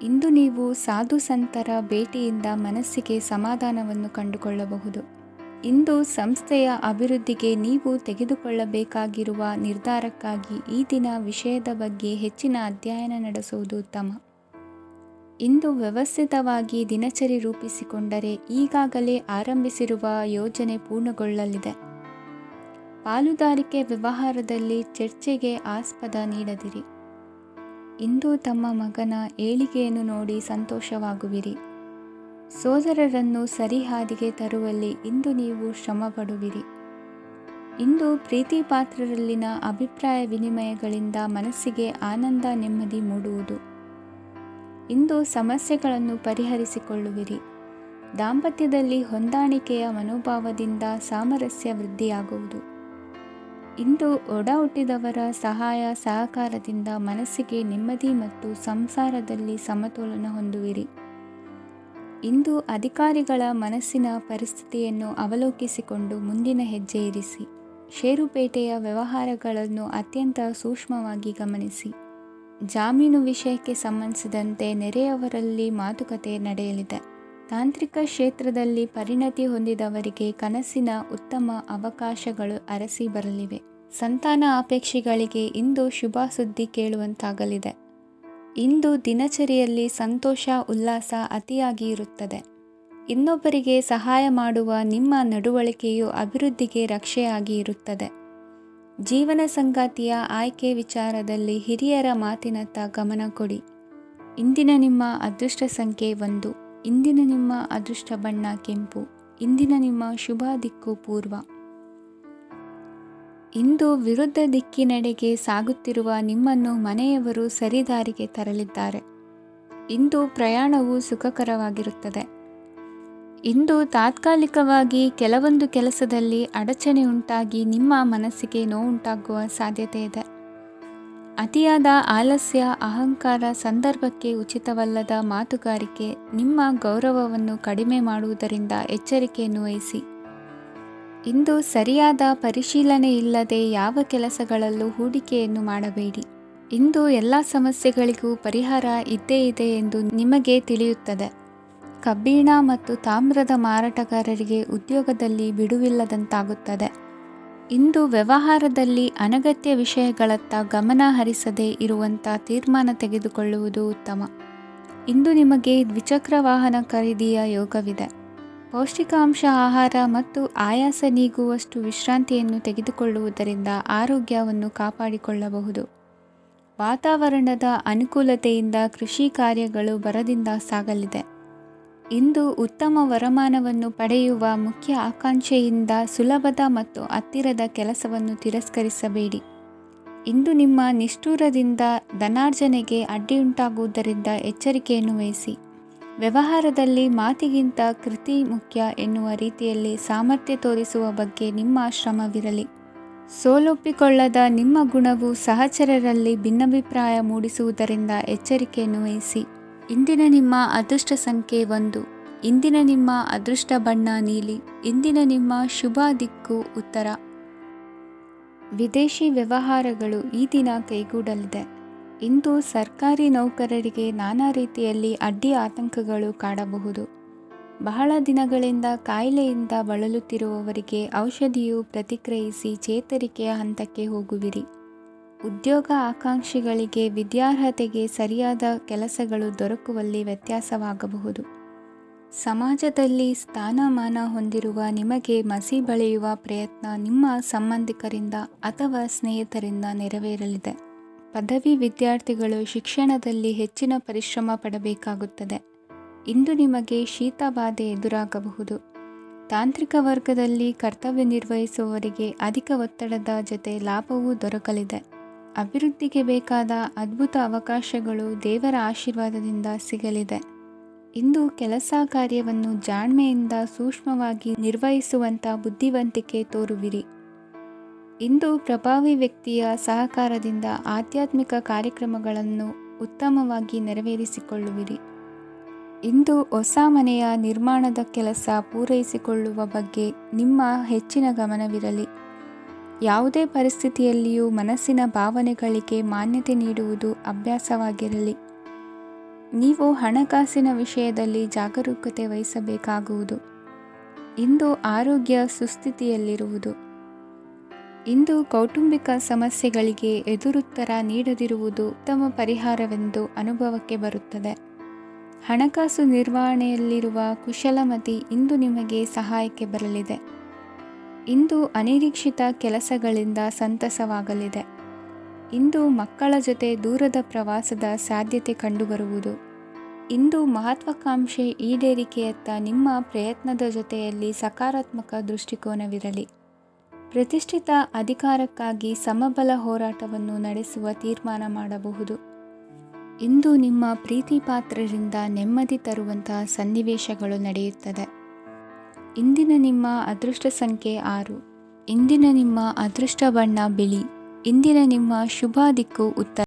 ಇಂದು ನೀವು ಸಾಧು ಸಂತರ ಭೇಟಿಯಿಂದ ಮನಸ್ಸಿಗೆ ಸಮಾಧಾನವನ್ನು ಕಂಡುಕೊಳ್ಳಬಹುದು. ಇಂದು ಸಂಸ್ಥೆಯ ಅಭಿವೃದ್ಧಿಗೆ ನೀವು ತೆಗೆದುಕೊಳ್ಳಬೇಕಾಗಿರುವ ನಿರ್ಧಾರಕ್ಕಾಗಿ ಈ ದಿನ ವಿಷಯದ ಬಗ್ಗೆ ಹೆಚ್ಚಿನ ಅಧ್ಯಯನ ನಡೆಸುವುದು ಉತ್ತಮ. ಇಂದು ವ್ಯವಸ್ಥಿತವಾಗಿ ದಿನಚರಿ ರೂಪಿಸಿಕೊಂಡರೆ ಈಗಾಗಲೇ ಆರಂಭಿಸಿರುವ ಯೋಜನೆ ಪೂರ್ಣಗೊಳ್ಳಲಿದೆ. ಪಾಲುದಾರಿಕೆ ವ್ಯವಹಾರದಲ್ಲಿ ಚರ್ಚೆಗೆ ಆಸ್ಪದ ನೀಡದಿರಿ. ಇಂದು ತಮ್ಮ ಮಗನ ಏಳಿಗೆಯನ್ನು ನೋಡಿ ಸಂತೋಷವಾಗುವಿರಿ. ಸೋದರರನ್ನು ಸರಿಹಾದಿಗೆ ತರುವಲ್ಲಿ ಇಂದು ನೀವು ಶ್ರಮಪಡುವಿರಿ. ಇಂದು ಪ್ರೀತಿ ಪಾತ್ರರಲ್ಲಿನ ಅಭಿಪ್ರಾಯ ವಿನಿಮಯಗಳಿಂದ ಮನಸ್ಸಿಗೆ ಆನಂದ ನೆಮ್ಮದಿ ಮೂಡುವುದು. ಇಂದು ಸಮಸ್ಯೆಗಳನ್ನು ಪರಿಹರಿಸಿಕೊಳ್ಳುವಿರಿ. ದಾಂಪತ್ಯದಲ್ಲಿ ಹೊಂದಾಣಿಕೆಯ ಮನೋಭಾವದಿಂದ ಸಾಮರಸ್ಯ ವೃದ್ಧಿಯಾಗುವುದು. ಇಂದು ಒಡ ಹುಟ್ಟಿದವರ ಸಹಾಯ ಸಹಕಾರದಿಂದ ಮನಸ್ಸಿಗೆ ನೆಮ್ಮದಿ ಮತ್ತು ಸಂಸಾರದಲ್ಲಿ ಸಮತೋಲನ ಹೊಂದುವಿರಿ. ಇಂದು ಅಧಿಕಾರಿಗಳ ಮನಸ್ಸಿನ ಪರಿಸ್ಥಿತಿಯನ್ನು ಅವಲೋಕಿಸಿಕೊಂಡು ಮುಂದಿನ ಹೆಜ್ಜೆ ಇರಿಸಿ. ಷೇರುಪೇಟೆಯ ವ್ಯವಹಾರಗಳನ್ನು ಅತ್ಯಂತ ಸೂಕ್ಷ್ಮವಾಗಿ ಗಮನಿಸಿ. ಜಾಮೀನು ವಿಷಯಕ್ಕೆ ಸಂಬಂಧಿಸಿದಂತೆ ನೆರೆಯವರಲ್ಲಿ ಮಾತುಕತೆ ನಡೆಯಲಿದೆ. ತಾಂತ್ರಿಕ ಕ್ಷೇತ್ರದಲ್ಲಿ ಪರಿಣತಿ ಹೊಂದಿದವರಿಗೆ ಕನಸಿನ ಉತ್ತಮ ಅವಕಾಶಗಳು ಅರಸಿ ಬರಲಿವೆ. ಸಂತಾನ ಅಪೇಕ್ಷೆಗಳಿಗೆ ಇಂದು ಶುಭ ಸುದ್ದಿ ಕೇಳುವಂತಾಗಲಿದೆ. ಇಂದು ದಿನಚರಿಯಲ್ಲಿ ಸಂತೋಷ ಉಲ್ಲಾಸ ಅತಿಯಾಗಿ ಇರುತ್ತದೆ. ಇನ್ನೊಬ್ಬರಿಗೆ ಸಹಾಯ ಮಾಡುವ ನಿಮ್ಮ ನಡವಳಿಕೆಯು ಅಭಿವೃದ್ಧಿಗೆ ರಕ್ಷೆಯಾಗಿ ಇರುತ್ತದೆ. ಜೀವನ ಸಂಗಾತಿಯ ಆಯ್ಕೆ ವಿಚಾರದಲ್ಲಿ ಹಿರಿಯರ ಮಾತಿನತ್ತ ಗಮನ ಕೊಡಿ. ಇಂದಿನ ನಿಮ್ಮ ಅದೃಷ್ಟ ಸಂಖ್ಯೆ 1. ಇಂದಿನ ನಿಮ್ಮ ಅದೃಷ್ಟ ಬಣ್ಣ ಕೆಂಪು. ಇಂದಿನ ನಿಮ್ಮ ಶುಭ ದಿಕ್ಕು ಪೂರ್ವ. ಇಂದು ವಿರುದ್ಧ ದಿಕ್ಕಿನೆಡೆಗೆ ಸಾಗುತ್ತಿರುವ ನಿಮ್ಮನ್ನು ಮನೆಯವರು ಸರಿದಾರಿಗೆ ತರಲಿದ್ದಾರೆ. ಇಂದು ಪ್ರಯಾಣವು ಸುಖಕರವಾಗಿರುತ್ತದೆ. ಇಂದು ತಾತ್ಕಾಲಿಕವಾಗಿ ಕೆಲವೊಂದು ಕೆಲಸದಲ್ಲಿ ಅಡಚಣೆ ಉಂಟಾಗಿ ನಿಮ್ಮ ಮನಸ್ಸಿಗೆ ನೋವುಂಟಾಗುವ ಸಾಧ್ಯತೆ ಇದೆ. ಅತಿಯಾದ ಆಲಸ್ಯ, ಅಹಂಕಾರ, ಸಂದರ್ಭಕ್ಕೆ ಉಚಿತವಲ್ಲದ ಮಾತುಗಾರಿಕೆ ನಿಮ್ಮ ಗೌರವವನ್ನು ಕಡಿಮೆ ಮಾಡುವುದರಿಂದ ಎಚ್ಚರಿಕೆಯನ್ನು ವಹಿಸಿ. ಇಂದು ಸರಿಯಾದ ಪರಿಶೀಲನೆ ಇಲ್ಲದೆ ಯಾವ ಕೆಲಸಗಳಲ್ಲೂ ಹೂಡಿಕೆಯನ್ನು ಮಾಡಬೇಡಿ. ಇಂದು ಎಲ್ಲ ಸಮಸ್ಯೆಗಳಿಗೂ ಪರಿಹಾರ ಇದ್ದೇ ಇದೆ ಎಂದು ನಿಮಗೆ ತಿಳಿಯುತ್ತದೆ. ಕಬ್ಬಿಣ ಮತ್ತು ತಾಮ್ರದ ಮಾರಾಟಗಾರರಿಗೆ ಉದ್ಯೋಗದಲ್ಲಿ ಬಿಡುವಿಲ್ಲದಂತಾಗುತ್ತದೆ. ಇಂದು ವ್ಯವಹಾರದಲ್ಲಿ ಅನಗತ್ಯ ವಿಷಯಗಳತ್ತ ಗಮನ ಹರಿಸದೇ ಇರುವಂಥ ತೀರ್ಮಾನ ತೆಗೆದುಕೊಳ್ಳುವುದು ಉತ್ತಮ. ಇಂದು ನಿಮಗೆ ದ್ವಿಚಕ್ರ ವಾಹನ ಖರೀದಿಯ ಯೋಗವಿದೆ. ಪೌಷ್ಟಿಕಾಂಶ ಆಹಾರ ಮತ್ತು ಆಯಾಸ ನೀಗುವಷ್ಟು ವಿಶ್ರಾಂತಿಯನ್ನು ತೆಗೆದುಕೊಳ್ಳುವುದರಿಂದ ಆರೋಗ್ಯವನ್ನು ಕಾಪಾಡಿಕೊಳ್ಳಬಹುದು. ವಾತಾವರಣದ ಅನುಕೂಲತೆಯಿಂದ ಕೃಷಿ ಕಾರ್ಯಗಳು ಭರದಿಂದ ಸಾಗಲಿದೆ. ಇಂದು ಉತ್ತಮ ವರಮಾನವನ್ನು ಪಡೆಯುವ ಮುಖ್ಯ ಆಕಾಂಕ್ಷೆಯಿಂದ ಸುಲಭದ ಮತ್ತು ಹತ್ತಿರದ ಕೆಲಸವನ್ನು ತಿರಸ್ಕರಿಸಬೇಡಿ. ಇಂದು ನಿಮ್ಮ ನಿಷ್ಠುರದಿಂದ ಧನಾರ್ಜನೆಗೆ ಅಡ್ಡಿಯುಂಟಾಗುವುದರಿಂದ ಎಚ್ಚರಿಕೆಯನ್ನು ವಹಿಸಿ. ವ್ಯವಹಾರದಲ್ಲಿ ಮಾತಿಗಿಂತ ಕೃತಿ ಮುಖ್ಯ ಎನ್ನುವ ರೀತಿಯಲ್ಲಿ ಸಾಮರ್ಥ್ಯ ತೋರಿಸುವ ಬಗ್ಗೆ ನಿಮ್ಮ ಶ್ರಮವಿರಲಿ. ಸೋಲೊಪ್ಪಿಕೊಳ್ಳದ ನಿಮ್ಮ ಗುಣವು ಸಹಚರರಲ್ಲಿ ಭಿನ್ನಾಭಿಪ್ರಾಯ ಮೂಡಿಸುವುದರಿಂದ ಎಚ್ಚರಿಕೆಯನ್ನು ವಹಿಸಿ. ಇಂದಿನ ನಿಮ್ಮ ಅದೃಷ್ಟ ಸಂಖ್ಯೆ 1. ಇಂದಿನ ನಿಮ್ಮ ಅದೃಷ್ಟ ಬಣ್ಣ ನೀಲಿ. ಇಂದಿನ ನಿಮ್ಮ ಶುಭ ದಿಕ್ಕು ಉತ್ತರ. ವಿದೇಶಿ ವ್ಯವಹಾರಗಳು ಈ ದಿನ ಕೈಗೂಡಲಿದೆ. ಇಂದು ಸರ್ಕಾರಿ ನೌಕರರಿಗೆ ನಾನಾ ರೀತಿಯಲ್ಲಿ ಅಡ್ಡಿ ಆತಂಕಗಳು ಕಾಡಬಹುದು. ಬಹಳ ದಿನಗಳಿಂದ ಕಾಯಿಲೆಯಿಂದ ಬಳಲುತ್ತಿರುವವರಿಗೆ ಔಷಧಿಯು ಪ್ರತಿಕ್ರಿಯಿಸಿ ಚೇತರಿಕೆಯ ಹಂತಕ್ಕೆ ಹೋಗುವಿರಿ. ಉದ್ಯೋಗ ಆಕಾಂಕ್ಷಿಗಳಿಗೆ ವಿದ್ಯಾರ್ಹತೆಗೆ ಸರಿಯಾದ ಕೆಲಸಗಳು ದೊರಕುವಲ್ಲಿ ವ್ಯತ್ಯಾಸವಾಗಬಹುದು. ಸಮಾಜದಲ್ಲಿ ಸ್ಥಾನಮಾನ ಹೊಂದಿರುವ ನಿಮಗೆ ಮಸಿ ಬಳಿಯುವ ಪ್ರಯತ್ನ ನಿಮ್ಮ ಸಂಬಂಧಿಕರಿಂದ ಅಥವಾ ಸ್ನೇಹಿತರಿಂದ ನೆರವೇರಲಿದೆ. ಪದವಿ ವಿದ್ಯಾರ್ಥಿಗಳು ಶಿಕ್ಷಣದಲ್ಲಿ ಹೆಚ್ಚಿನ ಪರಿಶ್ರಮ ಪಡಬೇಕಾಗುತ್ತದೆ. ಇಂದು ನಿಮಗೆ ಶೀತ ಬಾಧೆ ಎದುರಾಗಬಹುದು. ತಾಂತ್ರಿಕ ವರ್ಗದಲ್ಲಿ ಕರ್ತವ್ಯ ನಿರ್ವಹಿಸುವವರಿಗೆ ಅಧಿಕ ಒತ್ತಡದ ಜೊತೆ ಲಾಭವೂ ದೊರಕಲಿದೆ. ಅಭಿವೃದ್ಧಿಗೆ ಬೇಕಾದ ಅದ್ಭುತ ಅವಕಾಶಗಳು ದೇವರ ಆಶೀರ್ವಾದದಿಂದ ಸಿಗಲಿದೆ. ಇಂದು ಕೆಲಸ ಕಾರ್ಯವನ್ನು ಜಾಣ್ಮೆಯಿಂದ ಸೂಕ್ಷ್ಮವಾಗಿ ನಿರ್ವಹಿಸುವಂಥ ಬುದ್ಧಿವಂತಿಕೆ ತೋರುವಿರಿ. ಇಂದು ಪ್ರಭಾವಿ ವ್ಯಕ್ತಿಯ ಸಹಕಾರದಿಂದ ಆಧ್ಯಾತ್ಮಿಕ ಕಾರ್ಯಕ್ರಮಗಳನ್ನು ಉತ್ತಮವಾಗಿ ನೆರವೇರಿಸಿಕೊಳ್ಳುವಿರಿ. ಇಂದು ಹೊಸ ಮನೆಯ ನಿರ್ಮಾಣದ ಕೆಲಸ ಪೂರೈಸಿಕೊಳ್ಳುವ ಬಗ್ಗೆ ನಿಮ್ಮ ಹೆಚ್ಚಿನ ಗಮನವಿರಲಿ. ಯಾವುದೇ ಪರಿಸ್ಥಿತಿಯಲ್ಲಿಯೂ ಮನಸ್ಸಿನ ಭಾವನೆಗಳಿಗೆ ಮಾನ್ಯತೆ ನೀಡುವುದು ಅಭ್ಯಾಸವಾಗಿರಲಿ. ನೀವು ಹಣಕಾಸಿನ ವಿಷಯದಲ್ಲಿ ಜಾಗರೂಕತೆ ವಹಿಸಬೇಕಾಗುವುದು. ಇಂದು ಆರೋಗ್ಯ ಸುಸ್ಥಿತಿಯಲ್ಲಿರುವುದು. ಇಂದು ಕೌಟುಂಬಿಕ ಸಮಸ್ಯೆಗಳಿಗೆ ಎದುರುತ್ತರ ನೀಡದಿರುವುದು ಉತ್ತಮ ಪರಿಹಾರವೆಂದು ಅನುಭವಕ್ಕೆ ಬರುತ್ತದೆ. ಹಣಕಾಸು ನಿರ್ವಹಣೆಯಲ್ಲಿರುವ ಕುಶಲಮತಿ ಇಂದು ನಿಮಗೆ ಸಹಾಯಕ್ಕೆ ಬರಲಿದೆ. ಇಂದು ಅನಿರೀಕ್ಷಿತ ಕೆಲಸಗಳಿಂದ ಸಂತಸವಾಗಲಿದೆ. ಇಂದು ಮಕ್ಕಳ ಜೊತೆ ದೂರದ ಪ್ರವಾಸದ ಸಾಧ್ಯತೆ ಕಂಡುಬರುವುದು. ಇಂದು ಮಹತ್ವಾಕಾಂಕ್ಷೆ ಈಡೇರಿಕೆಯತ್ತ ನಿಮ್ಮ ಪ್ರಯತ್ನದ ಜೊತೆಯಲ್ಲಿ ಸಕಾರಾತ್ಮಕ ದೃಷ್ಟಿಕೋನವಿರಲಿ. ಪ್ರತಿಷ್ಠಿತ ಅಧಿಕಾರಕ್ಕಾಗಿ ಸಮಬಲ ಹೋರಾಟವನ್ನು ನಡೆಸುವ ತೀರ್ಮಾನ ಮಾಡಬಹುದು. ಇಂದು ನಿಮ್ಮ ಪ್ರೀತಿ ಪಾತ್ರರಿಂದ ನೆಮ್ಮದಿ ತರುವಂತಹ ಸನ್ನಿವೇಶಗಳು ನಡೆಯುತ್ತದೆ. ಇಂದಿನ ನಿಮ್ಮ ಅದೃಷ್ಟ ಸಂಖ್ಯೆ 6. ಇಂದಿನ ನಿಮ್ಮ ಅದೃಷ್ಟ ಬಣ್ಣ ಬಿಳಿ. ಇಂದಿನ ನಿಮ್ಮ ಶುಭ ದಿಕ್ಕು ಉತ್ತರ.